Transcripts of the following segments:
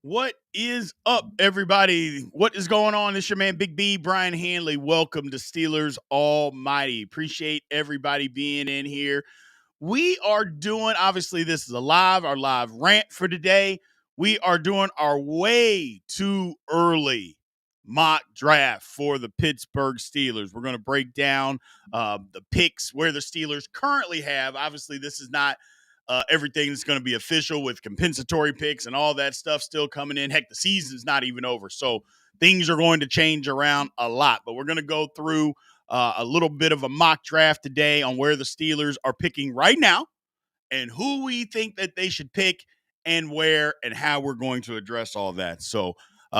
What is up, everybody? What is going on? This is your man, Big B, Brian Hanley. Welcome to Steelers Almighty. Appreciate everybody being in here. We are doing, obviously, this is our live rant for today. We are doing our way too early mock draft for the Pittsburgh Steelers. We're going to break down the picks where the Steelers currently have. Obviously, this is not everything that's going to be official with compensatory picks and all that stuff still coming in. Heck, the season's not even over. So things are going to change around a lot. But we're going to go through a little bit of a mock draft today on where the Steelers are picking right now and who we think that they should pick and where and how we're going to address all that. So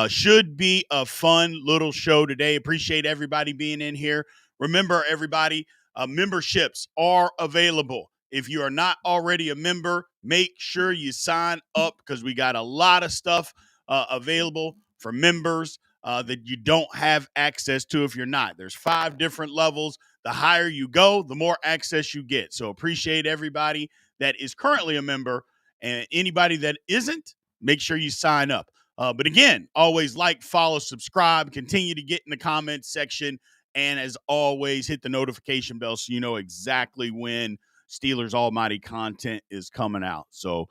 should be a fun little show today. Appreciate everybody being in here. Remember, everybody, memberships are available. If you are not already a member, make sure you sign up because we got a lot of stuff available for members that you don't have access to if you're not. There's 5 different levels. The higher you go, the more access you get. So appreciate everybody that is currently a member, and anybody that isn't, make sure you sign up. But again, always like, follow, subscribe, continue to get in the comments section, and as always, hit the notification bell so you know exactly when Steelers Almighty content is coming out. So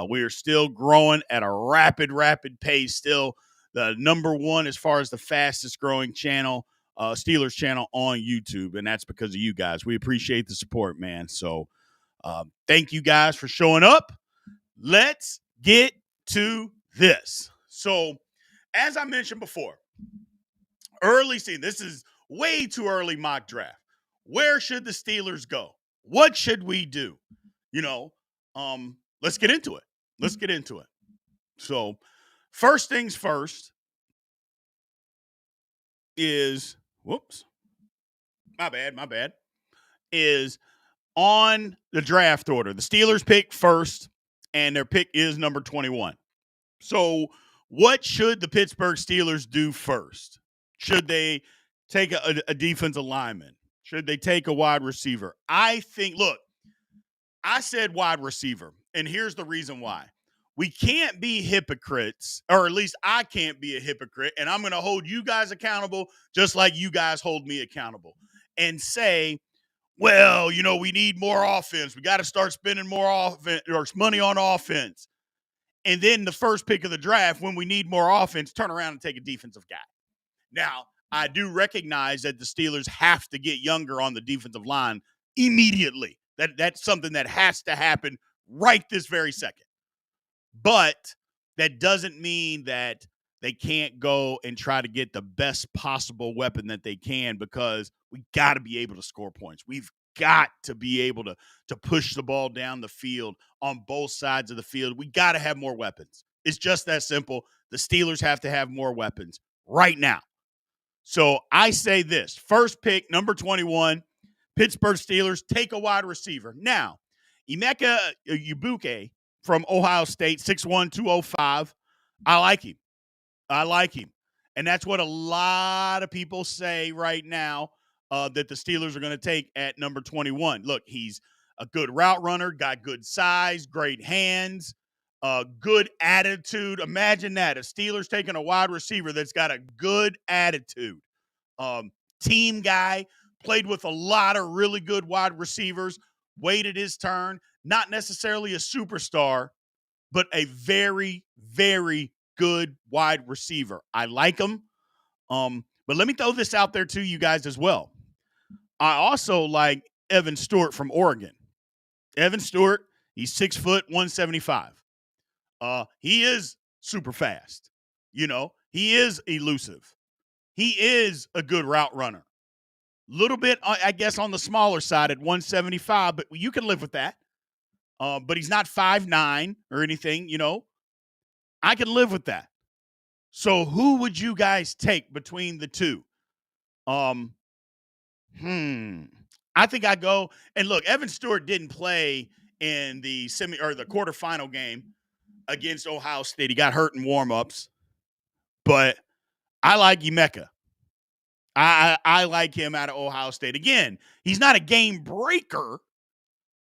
we are still growing at a rapid pace. Still the number one as far as the fastest growing channel, Steelers channel on YouTube, and that's because of you guys. We appreciate the support, man. So thank you guys for showing up. Let's get to this. So, as I mentioned before, early season, this is way too early mock draft. Where should the Steelers go? What should we do? You know, let's get into it. Let's get into it. So, first things first is, whoops, my bad, is on the draft order. The Steelers pick first, and their pick is number 21. So, what should the Pittsburgh Steelers do first? Should they take a defensive lineman? Should they take a wide receiver? I think, look, I said wide receiver, and here's the reason why. We can't be hypocrites, or at least I can't be a hypocrite, and I'm going to hold you guys accountable just like you guys hold me accountable and say, well, we need more offense. We got to start spending more offense or money on offense. And then the first pick of the draft, when we need more offense, turn around and take a defensive guy. Now, I do recognize that the Steelers have to get younger on the defensive line immediately. That's something that has to happen right this very second. But that doesn't mean that they can't go and try to get the best possible weapon that they can, because we got to be able to score points. We've got to be able to push the ball down the field on both sides of the field. We got to have more weapons. It's just that simple. The Steelers have to have more weapons right now. So I say this, first pick, number 21, Pittsburgh Steelers, take a wide receiver. Now, Emeka Egbuka from Ohio State, 6'1", 205. I like him. And that's what a lot of people say right now, that the Steelers are going to take at number 21. Look, he's a good route runner, got good size, great hands, good attitude. Imagine that, a Steelers taking a wide receiver that's got a good attitude. Team guy, played with a lot of really good wide receivers, waited his turn, not necessarily a superstar, but a very, very good wide receiver. I like him. But let me throw this out there to you guys as well. I also like Evan Stewart from Oregon. Evan Stewart, he's 6 foot, 175. He is super fast. He is elusive. He is a good route runner. Little bit, I guess, on the smaller side at 175, but you can live with that. But he's not 5'9" or anything, I can live with that. So who would you guys take between the two? I think I go, and look, Evan Stewart didn't play in the the quarterfinal game against Ohio State. He got hurt in warmups, but I like Emeka. I like him out of Ohio State. Again, he's not a game breaker,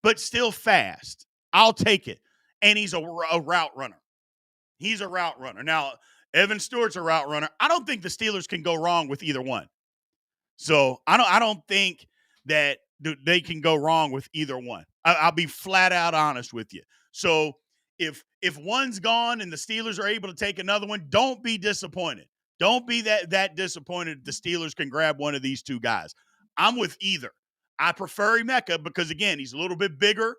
but still fast. I'll take it. And he's a route runner. He's a route runner. Now, Evan Stewart's a route runner. I don't think the Steelers can go wrong with either one. So I don't think that they can go wrong with either one. I'll be flat out honest with you. So if one's gone and the Steelers are able to take another one, don't be disappointed. Don't be that disappointed the Steelers can grab one of these two guys. I'm with either. I prefer Emeka because, again, he's a little bit bigger,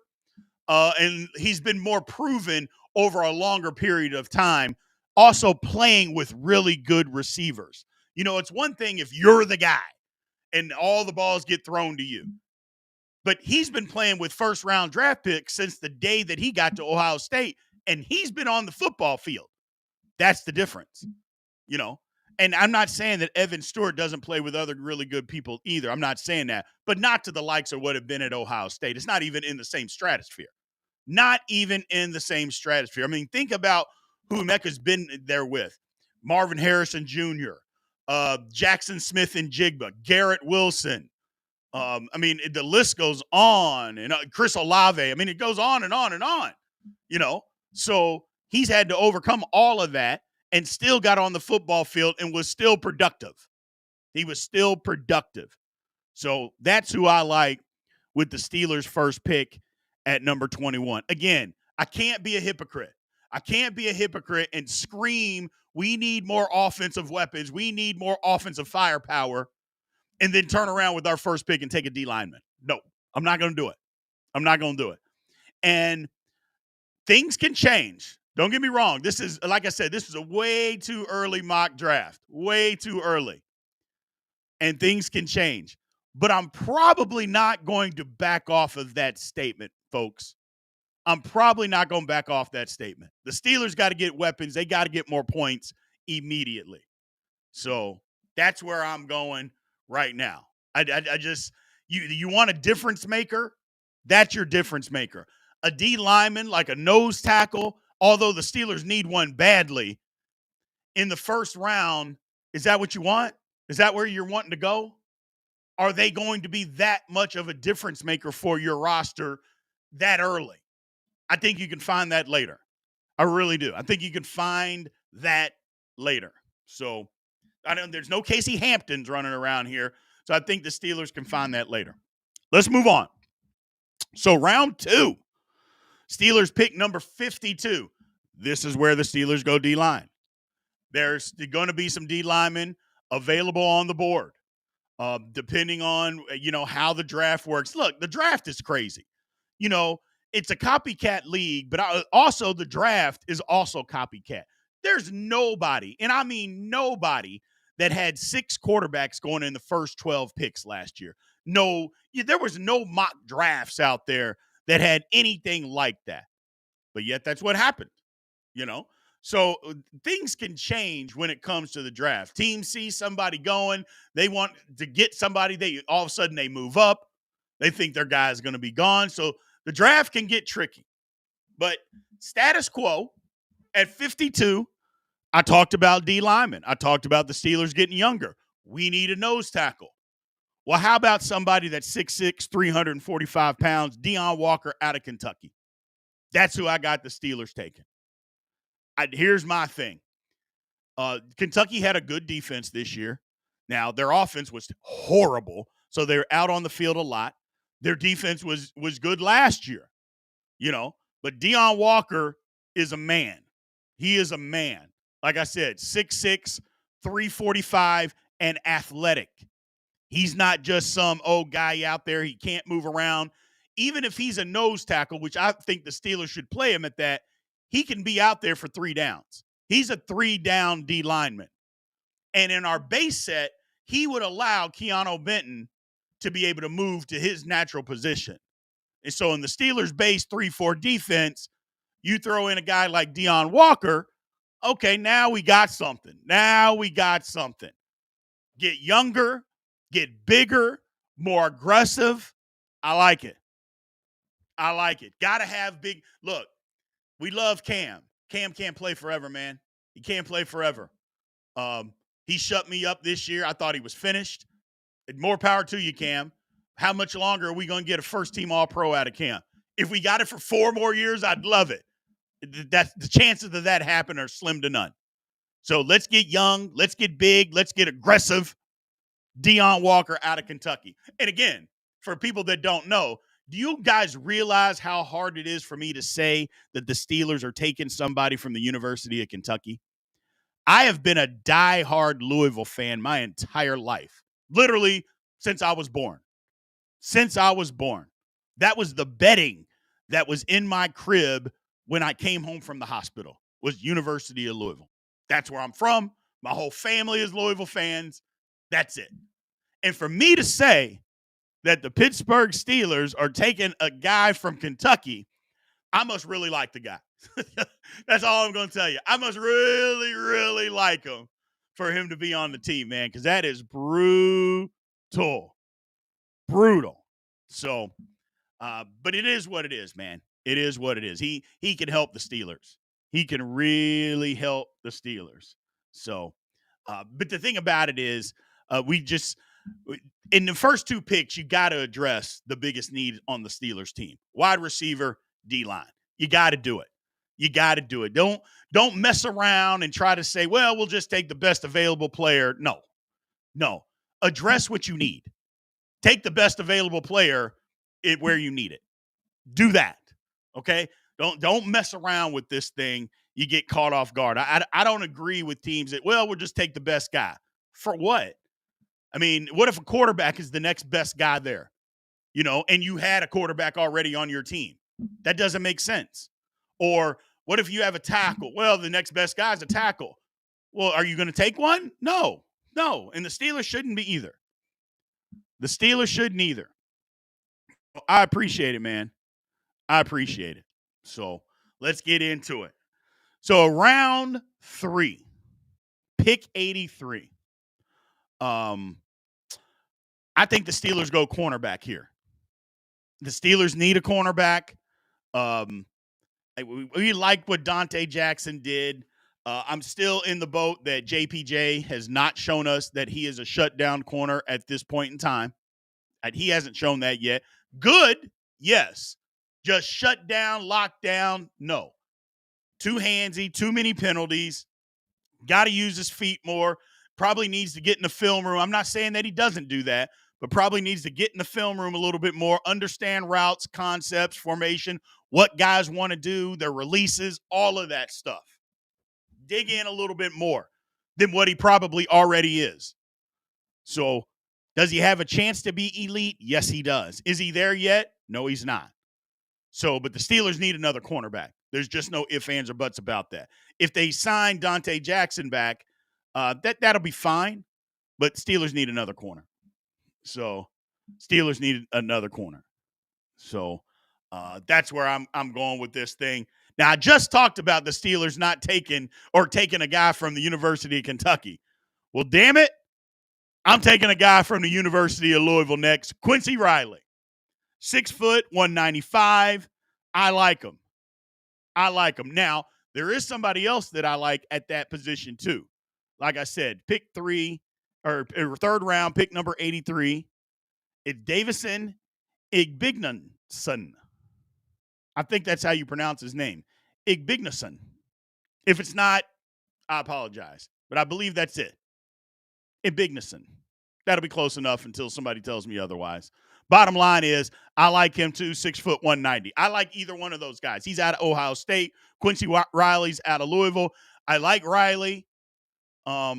and he's been more proven over a longer period of time, also playing with really good receivers. You know, it's one thing if you're the guy and all the balls get thrown to you. But he's been playing with first-round draft picks since the day that he got to Ohio State, and he's been on the football field. That's the difference, you know. And I'm not saying that Evan Stewart doesn't play with other really good people either. I'm not saying that, but not to the likes of what have been at Ohio State. It's not even in the same stratosphere. Not even in the same stratosphere. I mean, think about who Mecca's been there with. Marvin Harrison Jr., Jackson Smith and Jigba, Garrett Wilson. I mean, the list goes on. And Chris Olave. I mean, it goes on and on and on, you know. So he's had to overcome all of that and still got on the football field and was still productive. He was still productive. So that's who I like with the Steelers' first pick at number 21. Again, I can't be a hypocrite. I can't be a hypocrite and scream, we need more offensive weapons. We need more offensive firepower, and then turn around with our first pick and take a D lineman. No, I'm not going to do it. I'm not going to do it. And things can change. Don't get me wrong. This is, like I said, this is a way too early mock draft. Way too early. And things can change. But I'm probably not going to back off of that statement, folks. I'm probably not going to back off that statement. The Steelers got to get weapons. They got to get more points immediately. So that's where I'm going right now. I just, you want a difference maker? That's your difference maker. A D lineman, like a nose tackle, although the Steelers need one badly, in the first round, is that what you want? Is that where you're wanting to go? Are they going to be that much of a difference maker for your roster that early? I think you can find that later. I really do. I think you can find that later. So there's no Casey Hamptons running around here. So I think the Steelers can find that later. Let's move on. So round 2, Steelers pick number 52. This is where the Steelers go D-line. There's going to be some D linemen available on the board, depending on, how the draft works. Look, the draft is crazy. It's a copycat league, but also the draft is also copycat. There's nobody, and I mean nobody, that had 6 quarterbacks going in the first 12 picks last year. No, there was no mock drafts out there that had anything like that. But yet that's what happened, So things can change when it comes to the draft. Teams see somebody going, they want to get somebody, all of a sudden they move up. They think their guy is going to be gone. So the draft can get tricky. But status quo, at 52, I talked about D linemen. I talked about the Steelers getting younger. We need a nose tackle. Well, how about somebody that's 6'6", 345 pounds, Deion Walker out of Kentucky? That's who I got the Steelers taking. Here's my thing. Kentucky had a good defense this year. Now, their offense was horrible, so they're out on the field a lot. Their defense was good last year, But Deion Walker is a man. He is a man. Like I said, 6'6", 345, and athletic. He's not just some old guy out there. He can't move around. Even if he's a nose tackle, which I think the Steelers should play him at that, he can be out there for 3 downs. He's a 3-down D lineman. And in our base set, he would allow Keanu Benton to be able to move to his natural position. And so in the Steelers' base 3-4 defense, you throw in a guy like Deion Walker, okay, now we got something. Get younger, get bigger, more aggressive. I like it. Got to have big – look, we love Cam. Cam can't play forever, man. He can't play forever. He shut me up this year. I thought he was finished. More power to you, Cam. How much longer are we going to get a first-team All-Pro out of Cam? If we got it for 4 more years, I'd love it. That's the chances of that happen are slim to none. So let's get young, let's get big, let's get aggressive. Deion Walker out of Kentucky. And again, for people that don't know, do you guys realize how hard it is for me to say that the Steelers are taking somebody from the University of Kentucky? I have been a diehard Louisville fan my entire life, literally since I was born. Since I was born. That was the betting that was in my crib when I came home from the hospital, was University of Louisville. That's where I'm from. My whole family is Louisville fans. That's it. And for me to say that the Pittsburgh Steelers are taking a guy from Kentucky, I must really like the guy. That's all I'm going to tell you. I must really, really like him for him to be on the team, man, because that is brutal. Brutal. So, but it is what it is, man. It is what it is. He can help the Steelers. He can really help the Steelers. So, but the thing about it is, in the first two picks, you got to address the biggest need on the Steelers team: wide receiver, D line. You got to do it. You got to do it. Don't mess around and try to say, well, we'll just take the best available player. No. Address what you need. Take the best available player where you need it. Do that. Okay? Don't mess around with this thing. You get caught off guard. I don't agree with teams that, well, we'll just take the best guy. For what? I mean, what if a quarterback is the next best guy there? And you had a quarterback already on your team? That doesn't make sense. Or what if you have a tackle? Well, the next best guy is a tackle. Well, are you going to take one? No. And the Steelers shouldn't be either. The Steelers shouldn't either. I appreciate it, man. I appreciate it. So let's get into it. So round 3, pick 83. I think the Steelers go cornerback here. The Steelers need a cornerback. We like what Dante Jackson did. I'm still in the boat that JPJ has not shown us that he is a shutdown corner at this point in time. He hasn't shown that yet. Good, yes. Just shut down, lock down, no. Too handsy, too many penalties. Got to use his feet more. Probably needs to get in the film room. I'm not saying that he doesn't do that, but probably needs to get in the film room a little bit more, understand routes, concepts, formation, what guys want to do, their releases, all of that stuff. Dig in a little bit more than what he probably already is. So, does he have a chance to be elite? Yes, he does. Is he there yet? No, he's not. So, but the Steelers need another cornerback. There's just no ifs, ands, or buts about that. If they sign Dante Jackson back, that'll be fine. But Steelers need another corner. So, Steelers need another corner. So, that's where I'm going with this thing. Now, I just talked about the Steelers not taking a guy from the University of Kentucky. Well, damn it, I'm taking a guy from the University of Louisville next, Quincy Riley. 6 foot, 195. I like him. Now, there is somebody else that I like at that position too. Like I said, pick 3 or third round, pick number 83. It's Davison Igbinosun. I think that's how you pronounce his name. Igbinosun. If it's not, I apologize. But I believe that's it. Igbinosun. That'll be close enough until somebody tells me otherwise. Bottom line is, I like him too, 6 foot, 190. I like either one of those guys. He's out of Ohio State. Quincy Riley's out of Louisville. I like Riley a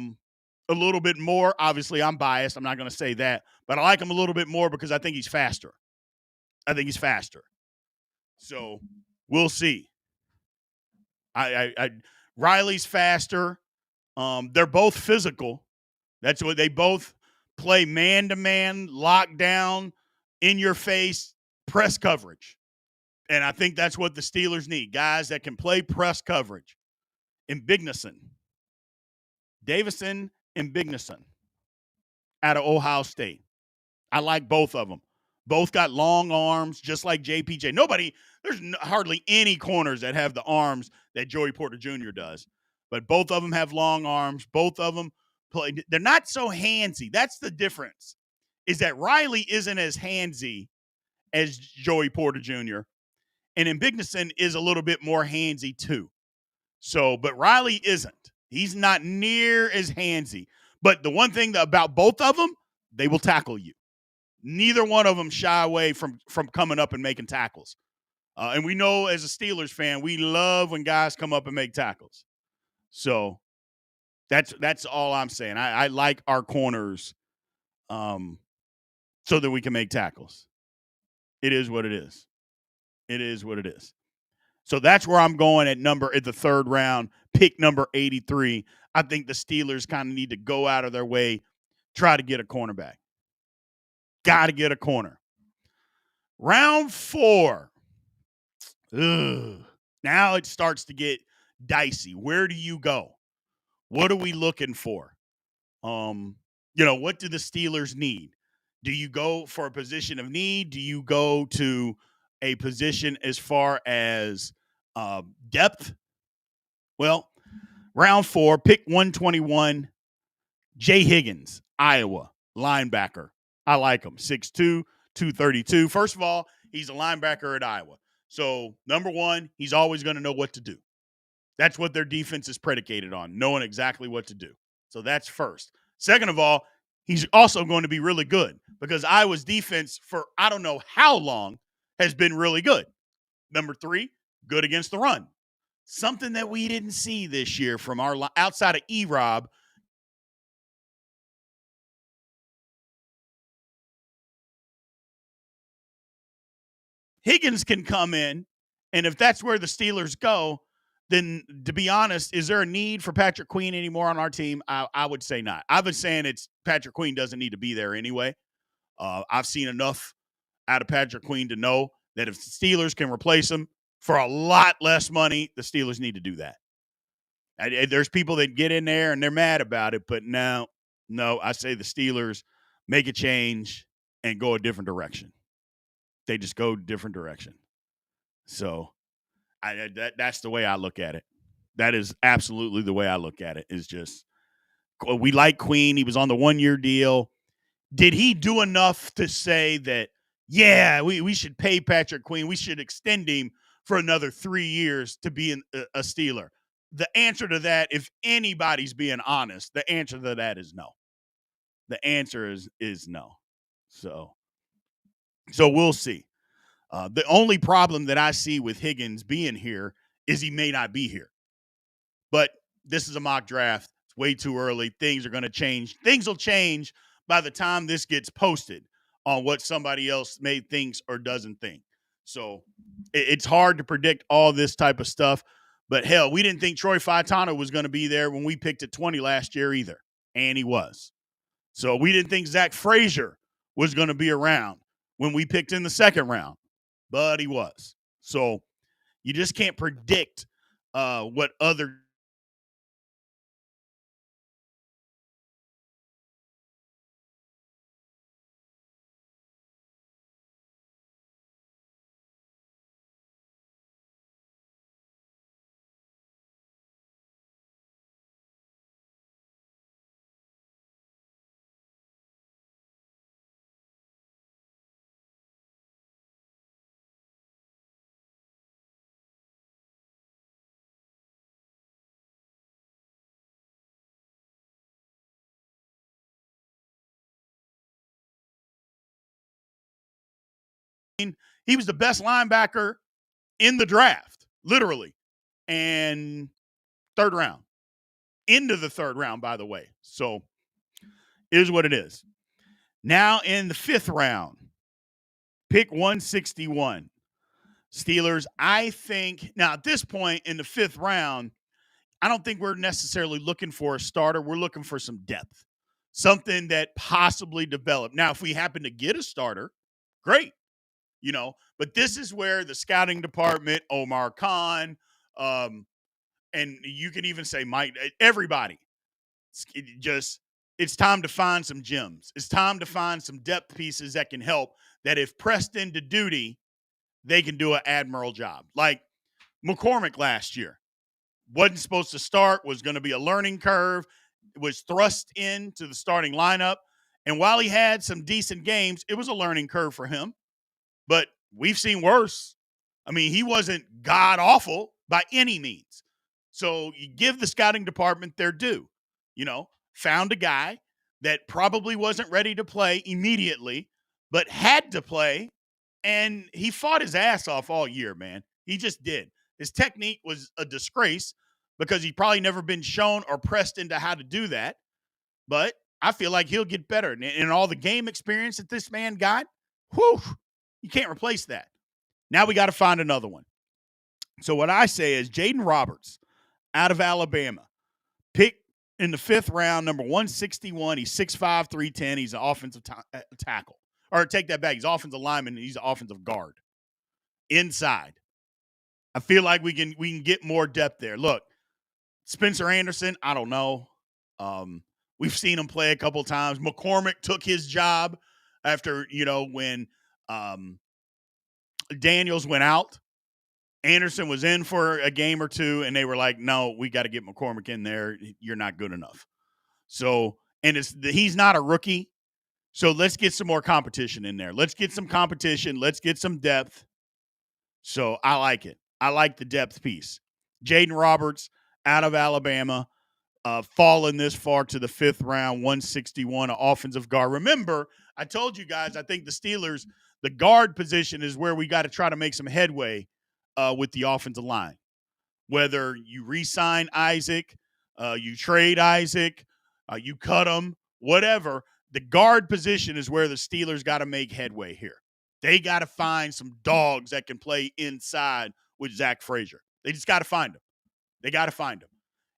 little bit more. Obviously, I'm biased. I'm not going to say that. But I like him a little bit more because I think he's faster. So, we'll see. Riley's faster. They're both physical. That's what they both play, man-to-man, lockdown, in-your-face, press coverage. And I think that's what the Steelers need, guys that can play press coverage. Davison Igbinosun out of Ohio State. I like both of them. Both got long arms, just like JPJ. There's hardly any corners that have the arms that Joey Porter Jr. does. But both of them have long arms. Both of them play. They're not so handsy. That's the difference, is that Riley isn't as handsy as Joey Porter Jr. And Igbinosun is a little bit more handsy too. So, but Riley isn't. He's not near as handsy. But the one thing about both of them, they will tackle you. Neither one of them shy away from coming up and making tackles. And we know as a Steelers fan, we love when guys come up and make tackles. So that's all I'm saying. I like our corners so that we can make tackles. It is what it is. It is what it is. So that's where I'm going at the third round, pick number 83. I think the Steelers kind of need to go out of their way, try to get a cornerback. Got to get a corner. Round 4. Ugh. Now it starts to get dicey. Where do you go? What are we looking for? What do the Steelers need? Do you go for a position of need? Do you go to a position as far as depth? Well, round 4, pick 121, Jay Higgins, Iowa, linebacker. I like him. 6'2", 232. First of all, he's a linebacker at Iowa. So, number one, he's always going to know what to do. That's what their defense is predicated on, knowing exactly what to do. So that's first. Second of all, he's also going to be really good because Iowa's defense for I don't know how long has been really good. Number 3, good against the run. Something that we didn't see this year from our outside of E-Rob. Higgins can come in, and if that's where the Steelers go, then to be honest, is there a need for Patrick Queen anymore on our team? I would say not. I've been saying it's Patrick Queen doesn't need to be there anyway. I've seen enough out of Patrick Queen to know that if the Steelers can replace him for a lot less money, the Steelers need to do that. There's people that get in there and they're mad about it, but no, I say the Steelers make a change and go a different direction. They just go a different direction. So that's the way I look at it. That is absolutely the way I look at it. Is just we like Queen. He was on the 1-year deal. Did he do enough to say that, yeah, we should pay Patrick Queen? We should extend him for another 3 years to be a Steeler? The answer to that, if anybody's being honest, the answer to that is no. The answer is no. So we'll see. The only problem that I see with Higgins being here is he may not be here. But this is a mock draft. It's way too early. Things are going to change. Things will change by the time this gets posted on what somebody else may thinks or doesn't think. So it's hard to predict all this type of stuff. But hell, we didn't think Troy Fautanu was going to be there when we picked at 20 last year either. And he was. So we didn't think Zach Frazier was going to be around when we picked in the second round. But he was. So you just can't predict what other he was the best linebacker in the draft, literally, and third round, into the third round, by the way. So it is what it is. Now in the 5th round, pick 161. Steelers, I think, now at this point in the 5th round, I don't think we're necessarily looking for a starter. We're looking for some depth, something that possibly developed. Now, if we happen to get a starter, great. But this is where the scouting department, Omar Khan, and you can even say Mike, everybody, it's time to find some gems. It's time to find some depth pieces that can help, that if pressed into duty, they can do an admirable job. Like McCormick last year. Wasn't supposed to start, was going to be a learning curve, was thrust into the starting lineup. And while he had some decent games, it was a learning curve for him. But we've seen worse. I mean, he wasn't god awful by any means. So you give the scouting department their due. Found a guy that probably wasn't ready to play immediately, but had to play. And he fought his ass off all year, man. He just did. His technique was a disgrace because he probably never been shown or pressed into how to do that. But I feel like he'll get better. And all the game experience that this man got, whew, you can't replace that. Now we got to find another one. So what I say is Jaden Roberts out of Alabama, picked in the 5th round, number 161. He's 6'5", 310. He's an offensive tackle. Or take that back. He's offensive lineman. And he's an offensive guard. Inside. I feel like we can get more depth there. Look, Spencer Anderson, I don't know. We've seen him play a couple times. McCormick took his job after, when Daniels went out. Anderson was in for a game or two, and they were like, no, we got to get McCormick in there. You're not good enough. So, and he's not a rookie. So let's get some more competition in there. Let's get some competition. Let's get some depth. So I like it. I like the depth piece. Jaden Roberts out of Alabama, falling this far to the 5th round, 161, an offensive guard. Remember, I told you guys, I think the Steelers, the guard position is where we got to try to make some headway with the offensive line. Whether you re-sign Isaac, you trade Isaac, you cut him, whatever, the guard position is where the Steelers got to make headway here. They got to find some dogs that can play inside with Zach Frazier. They just got to find them. They got to find them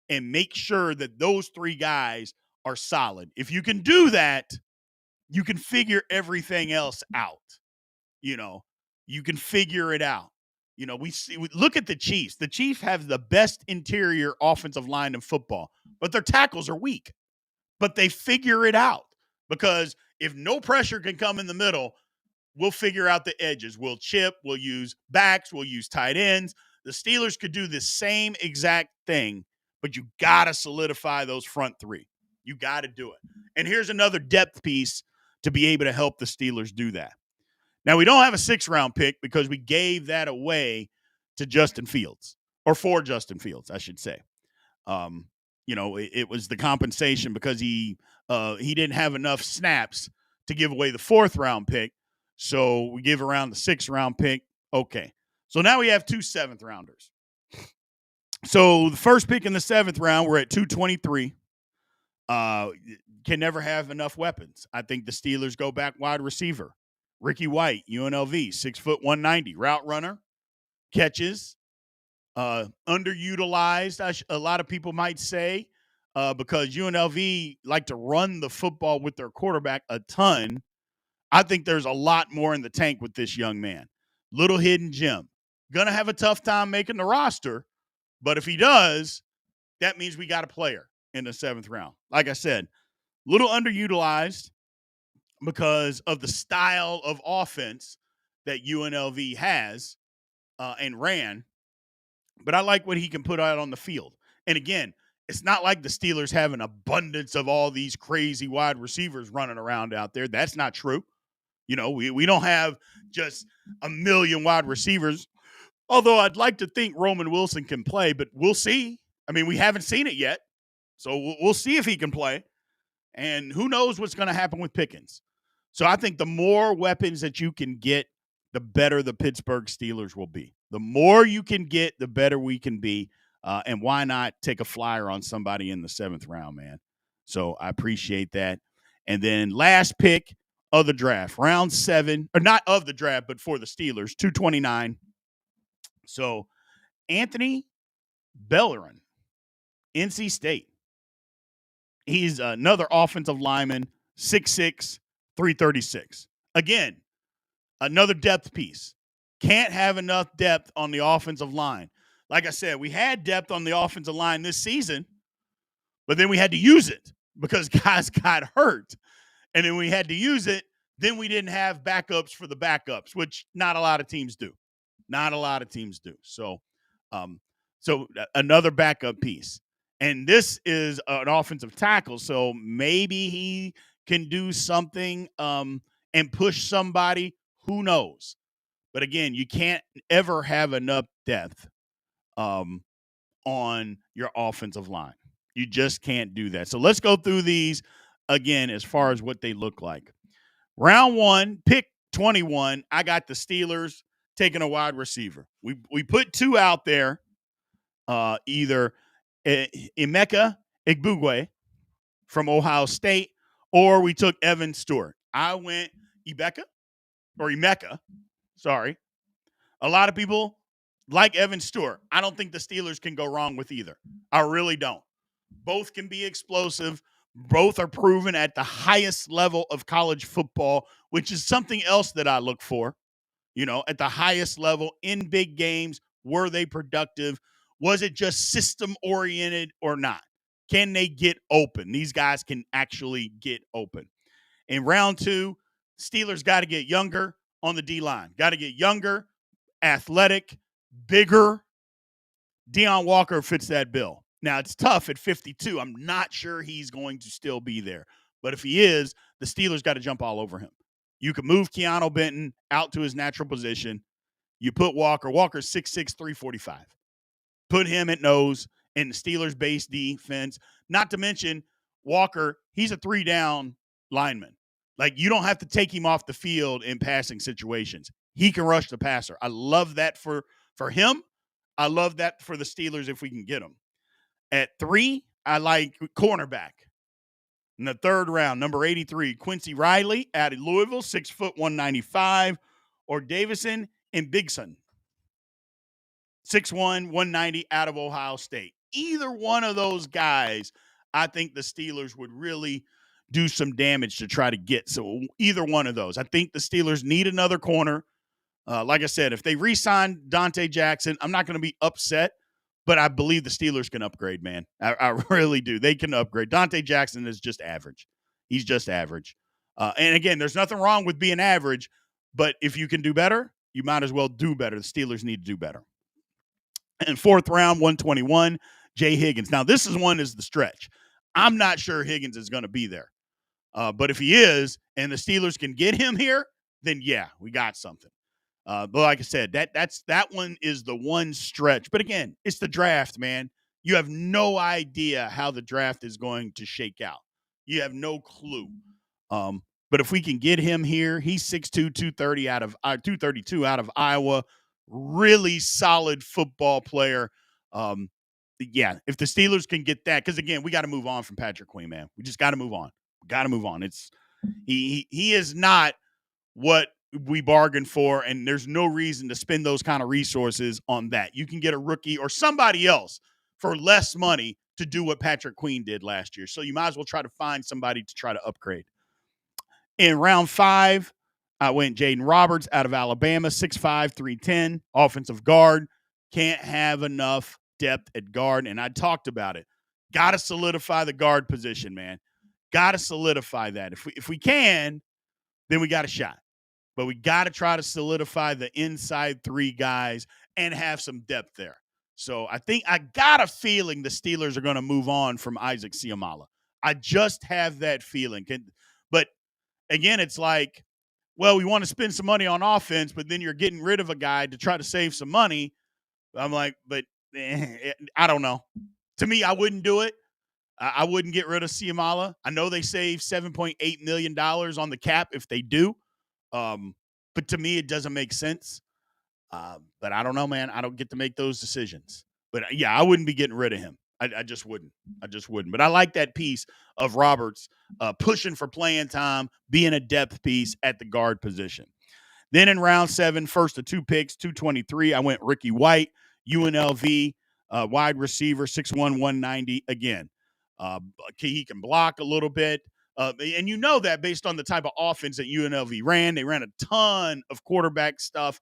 and make sure that those 3 guys are solid. If you can do that, you can figure everything else out. You can figure it out. We look at the Chiefs. The Chiefs have the best interior offensive line in football, but their tackles are weak. But they figure it out because if no pressure can come in the middle, we'll figure out the edges. We'll chip. We'll use backs. We'll use tight ends. The Steelers could do the same exact thing, but you got to solidify those front 3. You got to do it. And here's another depth piece to be able to help the Steelers do that. Now, we don't have a 6th-round pick because we gave that away to Justin Fields, or for Justin Fields, I should say. It was the compensation because he didn't have enough snaps to give away the 4th-round pick. So we give around the 6th-round pick. Okay. So now we have 2 7th-rounders. So the first pick in the 7th round, we're at 223. Can never have enough weapons. I think the Steelers go back wide receiver. Ricky White, UNLV, 6 foot 190, route runner, catches, underutilized. A lot of people might say, because UNLV like to run the football with their quarterback a ton. I think there's a lot more in the tank with this young man. Little hidden gem. Gonna have a tough time making the roster, but if he does, that means we got a player in the 7th round. Like I said, little underutilized because of the style of offense that UNLV has and ran. But I like what he can put out on the field. And again, it's not like the Steelers have an abundance of all these crazy wide receivers running around out there. That's not true. We don't have just a million wide receivers, although I'd like to think Roman Wilson can play, but we'll see. I mean, we haven't seen it yet, so we'll see if he can play. And who knows what's going to happen with Pickens. So I think the more weapons that you can get, the better the Pittsburgh Steelers will be. The more you can get, the better we can be. And why not take a flyer on somebody in the 7th round, man? So I appreciate that. And then last pick of the draft, round 7, or not of the draft, but for the Steelers, 229. So Anthony Bellerin, NC State. He's another offensive lineman, 6'6", 336. Again, another depth piece. Can't have enough depth on the offensive line. Like I said, we had depth on the offensive line this season, but then we had to use it because guys got hurt. And then we had to use it. Then we didn't have backups for the backups, which not a lot of teams do. Not a lot of teams do. So another backup piece. And this is an offensive tackle, so maybe he can do something and push somebody. Who knows? But again, you can't ever have enough depth on your offensive line. You just can't do that. So let's go through these again as far as what they look like. Round 1, pick 21, I got the Steelers taking a wide receiver. We put 2 out there, either Emeka Egbugwe from Ohio State, or we took Evan Stewart. I went Emeka. Sorry. A lot of people like Evan Stewart. I don't think the Steelers can go wrong with either. I really don't. Both can be explosive. Both are proven at the highest level of college football, which is something else that I look for. At the highest level in big games, were they productive? Was it just system oriented or not? Can they get open? These guys can actually get open. In round 2, Steelers got to get younger on the D line. Got to get younger, athletic, bigger. Deion Walker fits that bill. Now, it's tough at 52. I'm not sure he's going to still be there. But if he is, the Steelers got to jump all over him. You can move Keanu Benton out to his natural position. You put Walker's 6'6", 345. Put him at nose in the Steelers' base defense. Not to mention, Walker, he's a 3-down lineman. Like, you don't have to take him off the field in passing situations. He can rush the passer. I love that for him. I love that for the Steelers if we can get him. At 3, I like cornerback. In the 3rd round, number 83, Quincy Riley out of Louisville, 6 foot 195, or Davison and Bigson, 6'1", 190 out of Ohio State. Either one of those guys, I think the Steelers would really do some damage to try to get. So either one of those. I think the Steelers need another corner. Like I said, if they re-sign Dante Jackson, I'm not going to be upset, but I believe the Steelers can upgrade, man. I really do. They can upgrade. Dante Jackson is just average. He's just average. And again, there's nothing wrong with being average, but if you can do better, you might as well do better. The Steelers need to do better. And 4th round, 121, Jay Higgins. Now, this is the stretch. I'm not sure Higgins is going to be there. But if he is, and the Steelers can get him here, then yeah, we got something. But like I said, that one is the one stretch. But again, it's the draft, man. You have no idea how the draft is going to shake out. You have no clue. But if we can get him here, he's 6'2", 232 out of Iowa. Really solid football player. Yeah, if the Steelers can get that, because again, we got to move on from Patrick Queen, man. We just got to move on. Got to move on. It's he is not what we bargained for, and there's no reason to spend those kind of resources on that. You can get a rookie or somebody else for less money to do what Patrick Queen did last year. So you might as well try to find somebody to try to upgrade. In round 5, I went Jaden Roberts out of Alabama, 6'5", 310, offensive guard. Can't have enough depth at guard, and I talked about it. Got to solidify the guard position, man. Got to solidify that. If we can, then we got a shot. But we got to try to solidify the inside 3 guys and have some depth there. So I got a feeling the Steelers are going to move on from Isaac Seumalo. I just have that feeling. But again, it's like, well, we want to spend some money on offense, but then you're getting rid of a guy to try to save some money. I'm like, but I don't know. To me, I wouldn't do it. I wouldn't get rid of Seumalo. I know they save $7.8 million on the cap if they do. But to me, it doesn't make sense. But I don't know, man. I don't get to make those decisions. But yeah, I wouldn't be getting rid of him. I just wouldn't. But I like that piece of Roberts pushing for playing time, being a depth piece at the guard position. Then in round 7, first of 2 picks, 223, I went Ricky White, UNLV, wide receiver, 6'1", 190 again. He can block a little bit. And you know that based on the type of offense that UNLV ran. They ran a ton of quarterback stuff,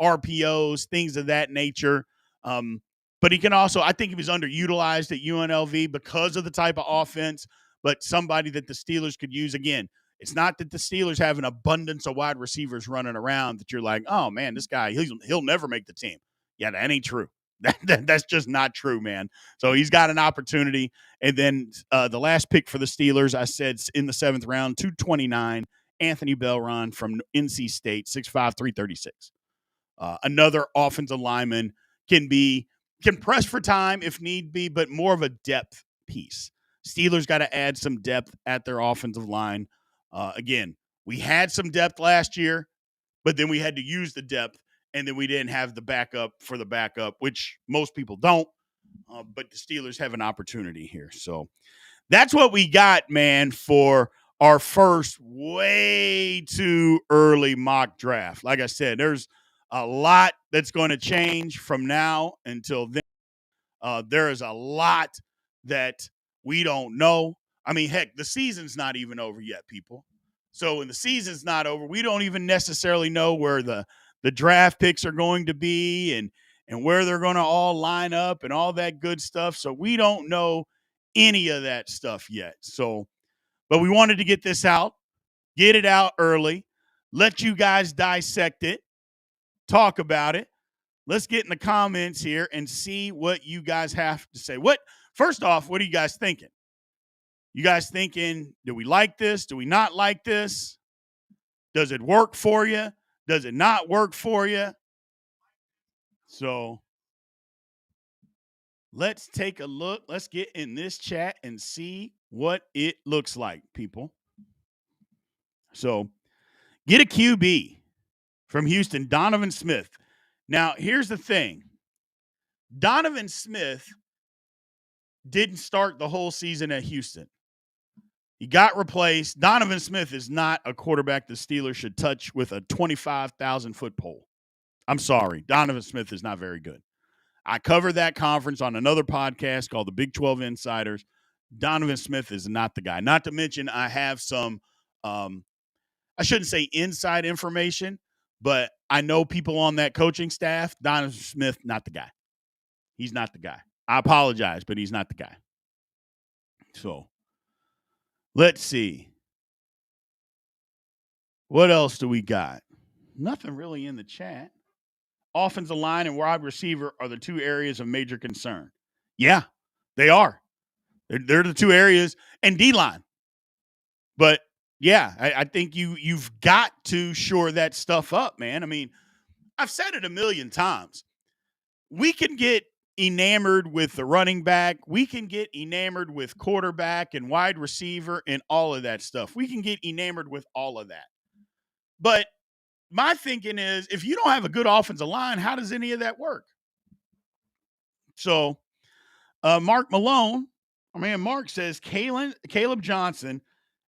RPOs, things of that nature. But he can also, I think he was underutilized at UNLV because of the type of offense, but somebody that the Steelers could use. Again, it's not that the Steelers have an abundance of wide receivers running around that you're like, oh, man, this guy, he'll never make the team. Yeah, that ain't true. That's just not true, man. So he's got an opportunity. And then the last pick for the Steelers, I said in the 7th round, 229, Anthony Belron from NC State, 6'5", 336. Another offensive lineman can press for time if need be, but more of a depth piece. Steelers got to add some depth at their offensive line. Again, we had some depth last year, but then we had to use the depth, and then we didn't have the backup for the backup, which most people don't. But the Steelers have an opportunity here. So that's what we got, man, for our first way too early mock draft. Like I said, there's a lot that's going to change from now until then. There is a lot that we don't know. I mean, heck, the season's not even over yet, people. So when the season's not over, we don't even necessarily know where the draft picks are going to be and where they're going to all line up and all that good stuff. So we don't know any of that stuff yet. So, but we wanted to get this out, get it out early, let you guys dissect it, talk about it. Let's get in the comments here and see what you guys have to say. First off, what are you guys thinking? You guys thinking, do we like this? Do we not like this? Does it work for you? Does it not work for you? So let's take a look. Let's get in this chat and see what it looks like, people. So get a QB from Houston, Donovan Smith. Now, here's the thing. Donovan Smith didn't start the whole season at Houston. He got replaced. Donovan Smith is not a quarterback the Steelers should touch with a 25,000-foot pole. I'm sorry. Donovan Smith is not very good. I covered that conference on another podcast called the Big 12 Insiders. Donovan Smith is not the guy. Not to mention I have some, I shouldn't say inside information, but I know people on that coaching staff. Donovan Smith, not the guy. He's not the guy. I apologize, but he's not the guy. So let's see. What else do we got? Nothing really in the chat. Offensive line and wide receiver are the two areas of major concern. Yeah, they are. They're the two areas, and D-line. But yeah, I think you've got to shore that stuff up, man. I mean, I've said it a million times. We can get enamored with the running back. We can get enamored with quarterback and wide receiver and all of that stuff. We can get enamored with all of that. But my thinking is, if you don't have a good offensive line, how does any of that work? So Mark Malone, Mark says Caleb Johnson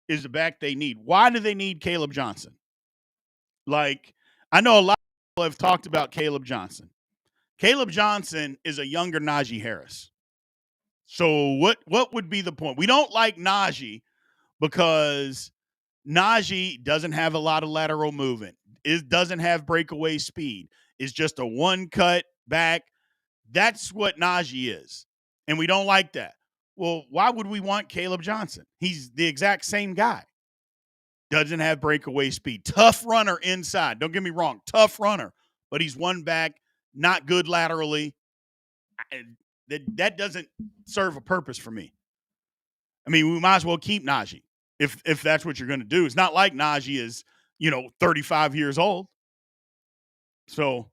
is the back they need. Why do they need Caleb Johnson? Like, I know a lot of people have talked about Caleb Johnson. Caleb Johnson is a younger Najee Harris. So what would be the point? We don't like Najee because Najee doesn't have a lot of lateral movement. It doesn't have breakaway speed. It's just a one-cut back. That's what Najee is. And we don't like that. Well, why would we want Caleb Johnson? He's the exact same guy. Doesn't have breakaway speed. Tough runner inside. Don't get me wrong. Tough runner. But he's one back, not good laterally. That doesn't serve a purpose for me. I mean, we might as well keep Najee if that's what you're going to do. It's not like Najee is, 35 years old. So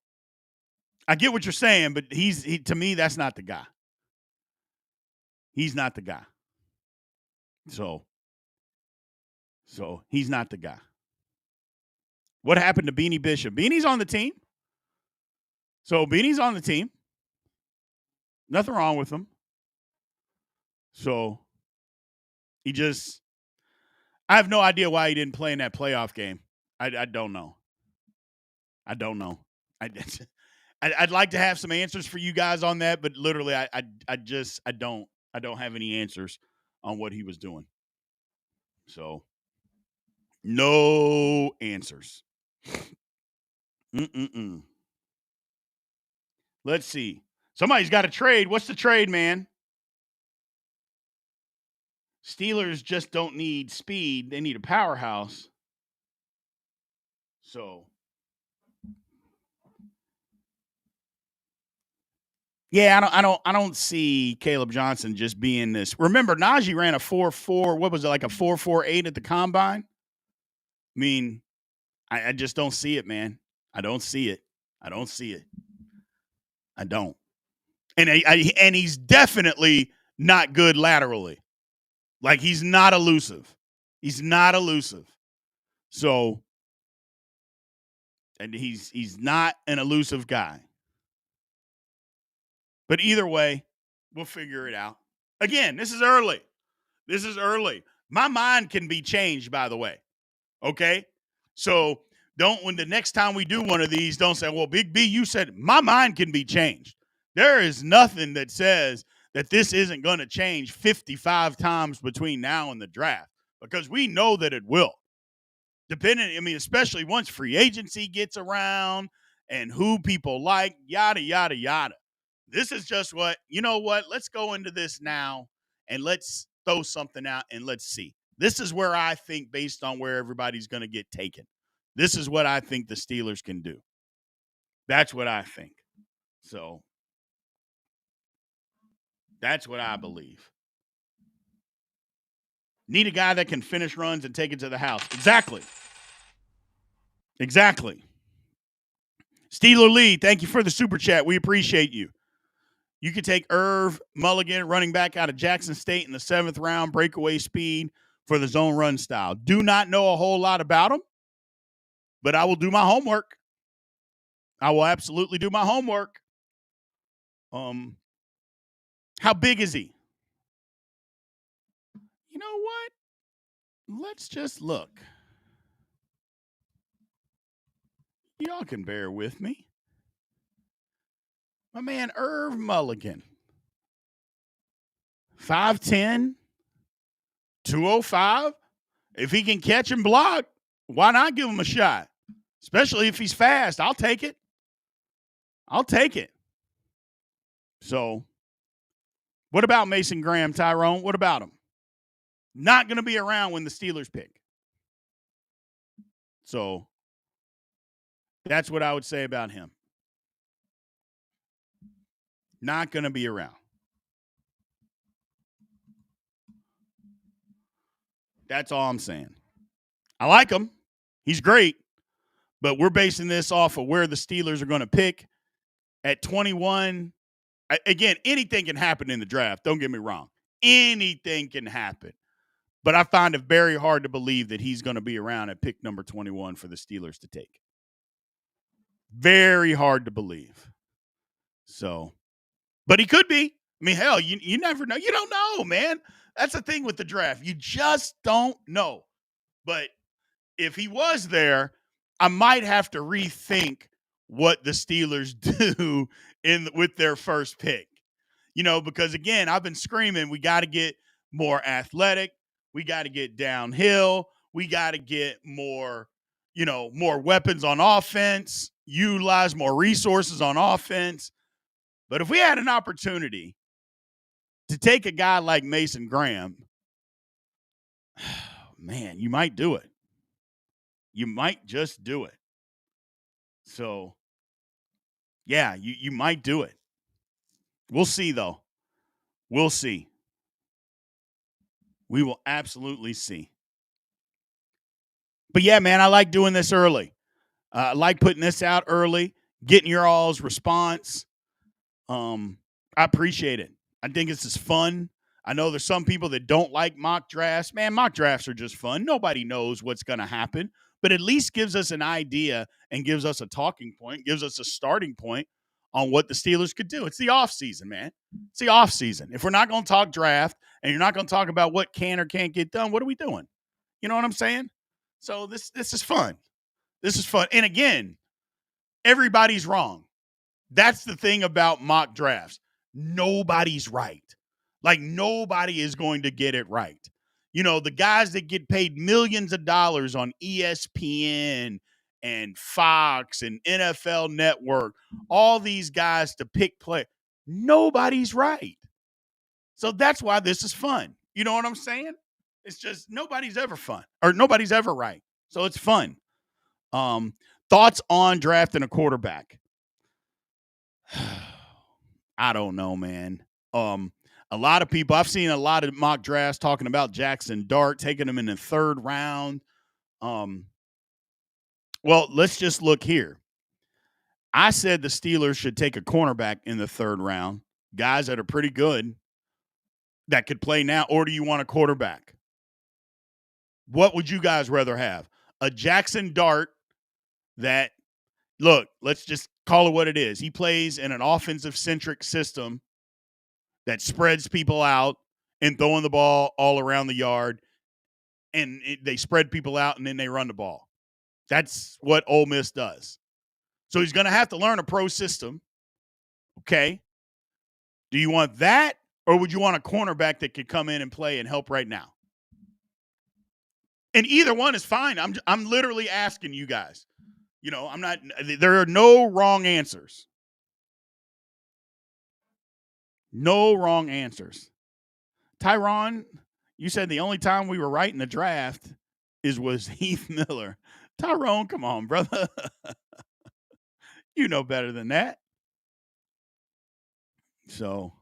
I get what you're saying, but to me, that's not the guy. He's not the guy. So he's not the guy. What happened to Beanie Bishop? Beanie's on the team. So Beanie's on the team. Nothing wrong with him. So I have no idea why he didn't play in that playoff game. I don't know. I don't know. I'd like to have some answers for you guys on that, but literally I don't have any answers on what he was doing. So no answers. Let's see. Somebody's got to trade. What's the trade, man? Steelers just don't need speed. They need a powerhouse. So, yeah, I don't see Caleb Johnson just being this. Remember, Najee ran a 4.4. What was it, like a 4.48 at the combine? I mean, I just don't see it, man. I don't see it. I don't see it. I don't. And he's definitely not good laterally. Like, he's not elusive. He's not elusive. So, and he's not an elusive guy. But either way, we'll figure it out. Again, this is early. This is early. My mind can be changed, by the way. Okay? So when the next time we do one of these, don't say, well, Big B, you said my mind can be changed. There is nothing that says that this isn't going to change 55 times between now and the draft, because we know that it will. Especially once free agency gets around and who people like, yada, yada, yada. This is just you know what? Let's go into this now and let's throw something out and let's see. This is where I think, based on where everybody's going to get taken, this is what I think the Steelers can do. That's what I think. So that's what I believe. Need a guy that can finish runs and take it to the house. Exactly. Steeler Lee, thank you for the super chat. We appreciate you. You could take Irv Mulligan, running back out of Jackson State, in the 7th round, breakaway speed for the zone run style. Do not know a whole lot about him, but I will do my homework. I will absolutely do my homework. How big is he? You know what? Let's just look. Y'all can bear with me. My man Irv Mulligan. 5'10", 205. If he can catch and block, why not give him a shot? Especially if he's fast. I'll take it. So, what about Mason Graham, Tyrone? What about him? Not going to be around when the Steelers pick. So, that's what I would say about him. Not going to be around. That's all I'm saying. I like him. He's great. But we're basing this off of where the Steelers are going to pick at 21. Again, anything can happen in the draft. Don't get me wrong. Anything can happen. But I find it very hard to believe that he's going to be around at pick number 21 for the Steelers to take. Very hard to believe. So, but he could be. I mean, hell, you never know. You don't know, man. That's the thing with the draft. You just don't know. But if he was there, I might have to rethink what the Steelers do with their first pick. Because again, I've been screaming, we got to get more athletic. We got to get downhill. We got to get more weapons on offense, utilize more resources on offense. But if we had an opportunity to take a guy like Mason Graham, man, you might do it. You might just do it. So, yeah, you might do it. We'll see, though. We'll see. We will absolutely see. But, yeah, man, I like doing this early. I like putting this out early, getting your all's response. I appreciate it. I think this is fun. I know there's some people that don't like mock drafts. Man, mock drafts are just fun. Nobody knows what's going to happen, but at least gives us an idea and gives us a talking point, gives us a starting point on what the Steelers could do. It's the offseason, man. It's the offseason. If we're not going to talk draft and you're not going to talk about what can or can't get done, what are we doing? You know what I'm saying? So this is fun. This is fun. And again, everybody's wrong. That's the thing about mock drafts. Nobody's right. Like, nobody is going to get it right. The guys that get paid millions of dollars on ESPN and Fox and NFL Network, all these guys to pick play, nobody's right. So that's why this is fun. You know what I'm saying? It's just nobody's ever fun, or nobody's ever right. So it's fun. Thoughts on drafting a quarterback? I don't know, man. A lot of people, I've seen a lot of mock drafts talking about Jackson Dart, taking him in the 3rd round. Well, let's just look here. I said the Steelers should take a cornerback in the third round, guys that are pretty good that could play now, or do you want a quarterback? What would you guys rather have? A Jackson Dart that, look, let's just call it what it is. He plays in an offensive-centric system that spreads people out and throwing the ball all around the yard, and they spread people out and then they run the ball. That's what Ole Miss does. So he's going to have to learn a pro system. Okay. Do you want that, or would you want a cornerback that could come in and play and help right now? And either one is fine. I'm literally asking you guys. You know, I'm not. There are no wrong answers. No wrong answers. Tyron, you said the only time we were right in the draft was Heath Miller. Tyrone, come on, brother. You know better than that. So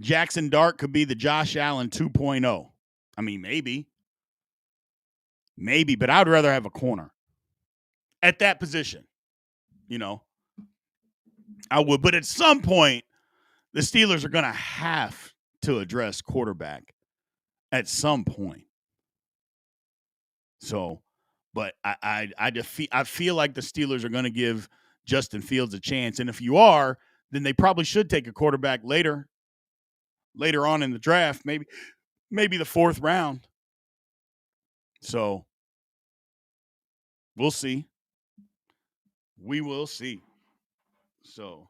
Jackson Dart could be the Josh Allen 2.0. I mean, maybe, but I'd rather have a corner at that position. You know, I would. But at some point, the Steelers are going to have to address quarterback at some point. So, but I feel like the Steelers are going to give Justin Fields a chance. And if you are, then they probably should take a quarterback later on in the draft, maybe the fourth round. So we'll see. We will see. So,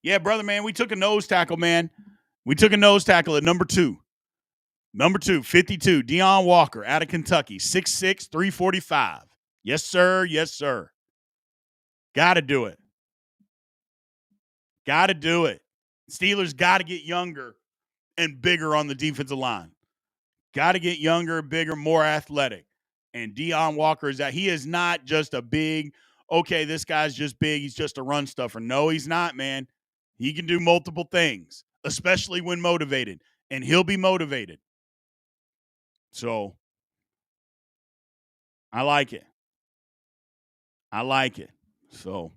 yeah, brother, man, we took a nose tackle, man. We took a nose tackle at number 2. Number 2, 52, Deion Walker out of Kentucky, 6'6", 345. Yes, sir. Yes, sir. Got to do it. Got to do it. Steelers got to get younger and bigger on the defensive line. Got to get younger, bigger, more athletic. And Deion Walker he is not just a big, okay, this guy's just big, he's just a run stuffer. No, he's not, man. He can do multiple things, especially when motivated. And he'll be motivated. So, I like it. So,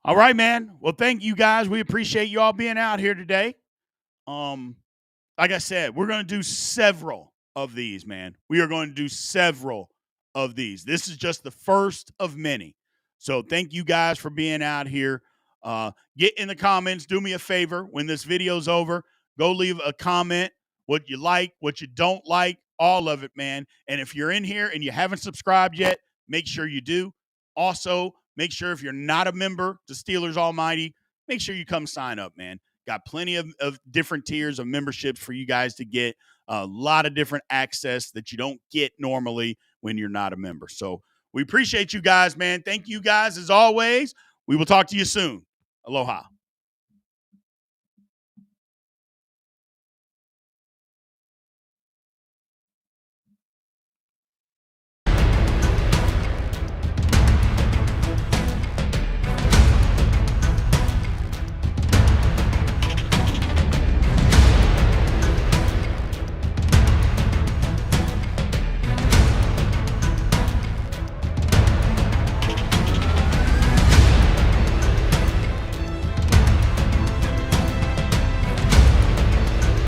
all right, man. Well, thank you guys. We appreciate you all being out here today. Like I said, we're going to do several of these, man. We are going to do several of these. This is just the first of many. So thank you guys for being out here. Get in the comments. Do me a favor. When this video's over, go leave a comment, what you like, what you don't like, all of it, man. And if you're in here and you haven't subscribed yet, make sure you do. Also, make sure if you're not a member to Steelers Almighty, make sure you come sign up, man. Got plenty of different tiers of memberships for you guys to get. A lot of different access that you don't get normally when you're not a member. So we appreciate you guys, man. Thank you guys as always. We will talk to you soon. Aloha.